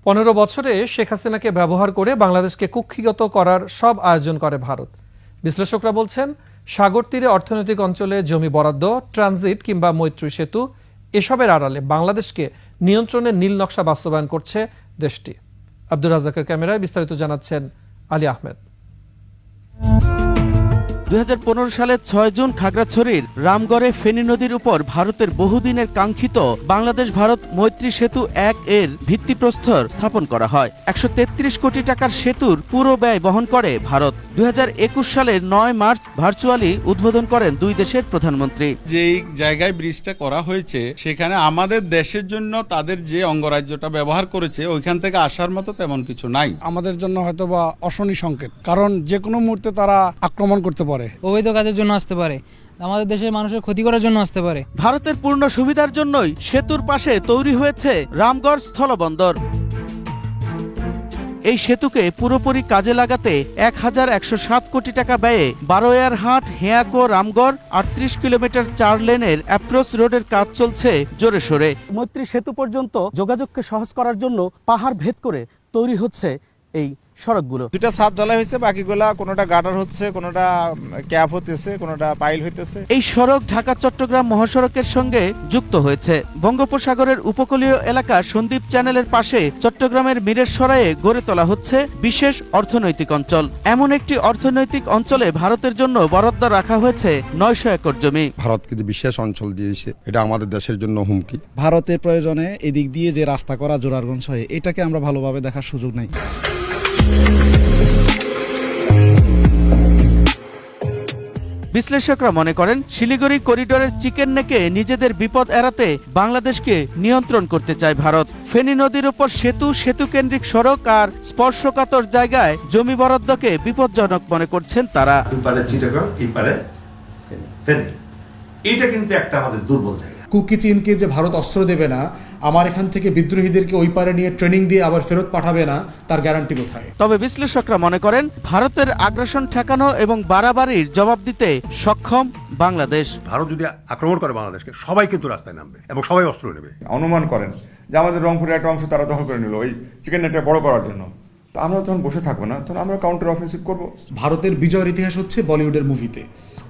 15 বছরে শেখ হাসিনাকে ব্যবহার করে বাংলাদেশকে কুক্ষিগত করার সব আয়োজন করে ভারত। বিশ্লেষকরা বলছেন, সাগর তীরে অর্থনৈতিক অঞ্চলে জমি বরাদ্দ, ট্রানজিট কিংবা মৈত্রী সেতু এসবের আড়ালে বাংলাদেশকে নিয়ন্ত্রণের নীল নকশা বাস্তবায়ন করছে দেশটি। আব্দুর রাজ্জাকের ক্যামেরায় বিস্তারিত জানাচ্ছেন আলী আহমেদ। 2015 সালের 6 জুন খাগড়াছড়ির রামগড়ে ফেনী নদীর উপর ভারতের বহুদিনের কাঙ্ক্ষিত বাংলাদেশ ভারত মৈত্রী সেতু 1 এর ভিত্তিপ্রস্তর স্থাপন করা হয়। 133 কোটি টাকার সেতুর পুরো ব্যয় বহন করে ভারত। 2021 সালের 9 মার্চ ভার্চুয়ালি উদ্বোধন করেন দুই দেশের প্রধানমন্ত্রী। যেই জায়গায় ব্রিজটা করা হয়েছে সেখানে আমাদের দেশের জন্য তাদের যে অঙ্গরাজ্যটা ব্যবহার করেছে ওইখান থেকে আসার মতো তেমন কিছু নাই। আমাদের জন্য হয়তো বা অশনি সংকেত, কারণ যে কোনো মুহূর্তে তারা আক্রমণ করতে পারে, অবৈধ কাজের জন্য আসতে পারে, আমাদের দেশের মানুষের ক্ষতি করার জন্য আসতে পারে। ভারতের পূর্ণ সুবিধার জন্যই সেতুর পাশে তৈরি হয়েছে রামগড় স্থলবন্দর। এই সেতুকে পুরোপুরি কাজে লাগাতে 1107 কোটি টাকা ব্যয়ে বারোয়ারহাট হেয়াকো রামগড় 38 কিলোমিটার 4 লেনের অ্যাপ্রোচ রোডের কাজ চলছে জোরে সোরে। মৈত্রী সেতু পর্যন্ত যোগাযোগকে সহজ করার জন্য পাহাড় ভেদ করে তৈরি হচ্ছে এই সড়কগুলো। দুটা ছাদ ঢালা হয়েছে, বাকিগুলা কোনোটা গাটার হচ্ছে, কোনোটা ক্যাপ হতেছে, কোনোটা পাইল হইতেছে। এই সড়ক ঢাকা চট্টগ্রাম মহাসড়কের সঙ্গে যুক্ত হয়েছে। বঙ্গোপসাগরের উপকূলীয় এলাকা সন্দ্বীপ চ্যানেলের পাশে চট্টগ্রামের মিরেরসরাইয়ে গড়ে তোলা হচ্ছে বিশেষ অর্থনৈতিক অঞ্চল। এমন একটি অর্থনৈতিক অঞ্চলে ভারতের জন্য বরাদ্দ রাখা হয়েছে 900 একর জমি। ভারতকে যে বিশেষ অঞ্চল দিয়েছে এটা আমাদের দেশের জন্য হুমকি। ভারতের প্রয়োজনে এদিক দিয়ে যে রাস্তা করা জোরারগঞ্জ হয়ে, এটাকে আমরা ভালোভাবে দেখার সুযোগ নাই। বিশ্লেষকরা মনে করেন, শিলিগুড়ি করিডোরের চিকেন নেকে নিজেদের বিপদ এড়াতে বাংলাদেশকে নিয়ন্ত্রণ করতে চায় ভারত। ফেনী নদীর উপর সেতু কেন্দ্রিক সড়ক আর স্পর্শকাতর জায়গায় জমি বরাদ্দকে বিপজ্জনক মনে করছেন তারা। এটা কিন্তু একটা আমাদের দুর্বল জায়গা। কুকি চীনকে যে ভারত অস্ত্র দেবে না, আমার এখান থেকে বিদ্রোহীদেরকে ওই পারে নিয়ে ট্রেনিং দিয়ে আবার ফেরত পাঠাবে না, তার গ্যারান্টি কোথায়? তবে বিশ্লেষকরা মনে করেন, ভারতের আগ্রাসন ঠেকানো এবং বাড়াবাড়ির জবাব দিতে সক্ষম বাংলাদেশ। ভারত যদি আক্রমণ করে বাংলাদেশকে, সবাই কিন্তু রাস্তায় নামবে এবং সবাই অস্ত্র নেবে। অনুমান করেন যে আমাদের রংপুরের একটা অংশ তারা দখল করে নিল ওই চিকেন নেটটা বড় করার জন্য, তো আমরা তখন বসে থাকবো না, তখন আমরা কাউন্টার অফেন্সিভ করব। ভারতের বিজয়ের ইতিহাস হচ্ছে বলিউডের মুভিতে।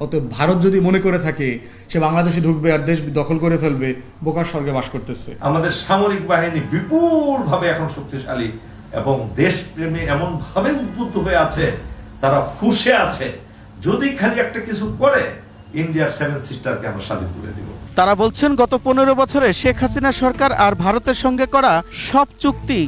অতএব ভারত যদি মনে করে থাকে সে বাংলাদেশে ঢুকবে আর দেশ দখল করে ফেলবে, বোকার স্বর্গে বাস করতেছে। আমাদের সামরিক বাহিনী বিপুলভাবে এখন শক্তিশালী এবং দেশপ্রেমে এমন ভাবে উদ্বুদ্ধ হয়ে আছে, তারা ফুঁসে আছে, যদি খালি একটা কিছু করে ইন্ডিয়ার 7 সিস্টারকে আমরা স্বাধীন করে দেব। তারা বলছেন, গত 15 বছরে শেখ হাসিনা সরকার আর ভারতের সঙ্গে করা সব চুক্তি